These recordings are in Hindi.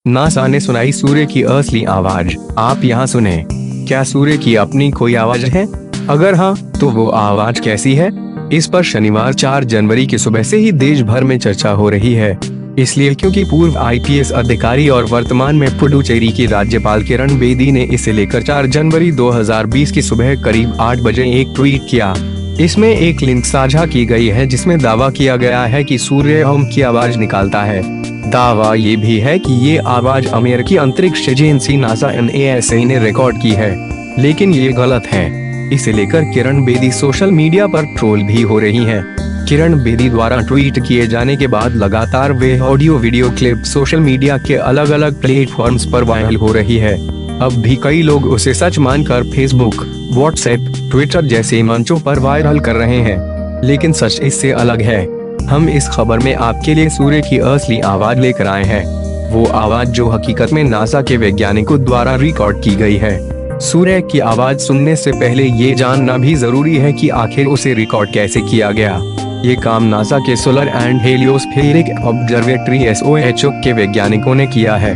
नासा ने सुनाई सूर्य की असली आवाज। आप यहाँ सुने। क्या सूर्य की अपनी कोई आवाज है? अगर हाँ, तो वो आवाज कैसी है? इस पर शनिवार 4 जनवरी की सुबह से ही देश भर में चर्चा हो रही है। इसलिए क्योंकि पूर्व आईपीएस अधिकारी और वर्तमान में पुडुचेरी की राज्यपाल किरण बेदी ने इसे लेकर 4 जनवरी 2020 की सुबह करीब 8 बजे एक ट्वीट किया। इसमें एक लिंक साझा की गई है जिसमें दावा किया गया है कि सूर्य ओम की आवाज निकालता है। दावा ये भी है कि ये आवाज अमेरिकी अंतरिक्ष एजेंसी नासा NASA ने रिकॉर्ड की है, लेकिन ये गलत है। इसे लेकर किरण बेदी सोशल मीडिया पर ट्रोल भी हो रही हैं। किरण बेदी द्वारा ट्वीट किए जाने के बाद लगातार वे audio video clip social media के अलग अलग प्लेटफॉर्म्स पर वायरल हो रही है। अब भी कई लोग उसे सच मानकर फेसबुक, व्हाट्सएप, ट्विटर जैसे मंचों पर वायरल कर रहे हैं, लेकिन सच इससे अलग है। हम इस खबर में आपके लिए सूर्य की असली आवाज लेकर आए हैं, वो आवाज जो हकीकत में नासा के वैज्ञानिकों द्वारा रिकॉर्ड की गई है। सूर्य की आवाज सुनने से पहले ये जानना भी जरूरी है कि आखिर उसे रिकॉर्ड कैसे किया गया। ये काम नासा के सोलर एंड हेलियोस्फेरिक ऑब्जर्वेटरी SOHO के वैज्ञानिकों ने किया है।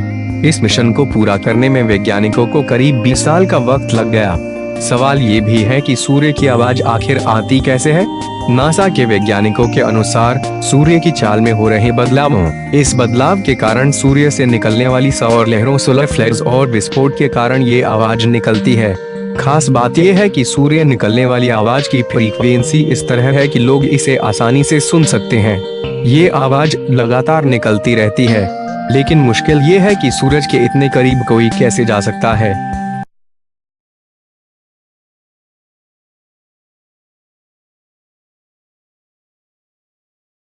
इस मिशन को पूरा करने में वैज्ञानिकों को करीब 20 साल का वक्त लग गया। सवाल ये भी है कि सूर्य की आवाज आखिर आती कैसे है? नासा के वैज्ञानिकों के अनुसार सूर्य की चाल में हो रहे बदलावों, इस बदलाव के कारण सूर्य से निकलने वाली सौर लहरों, सोलर फ्लेयर्स और विस्फोट के कारण ये आवाज निकलती है। खास बात यह है कि सूर्य निकलने वाली आवाज की फ्रीक्वेंसी इस तरह है कि लोग इसे आसानी से सुन सकते हैं। ये आवाज लगातार निकलती रहती है, लेकिन मुश्किल ये है कि सूरज के इतने करीब कोई कैसे जा सकता है।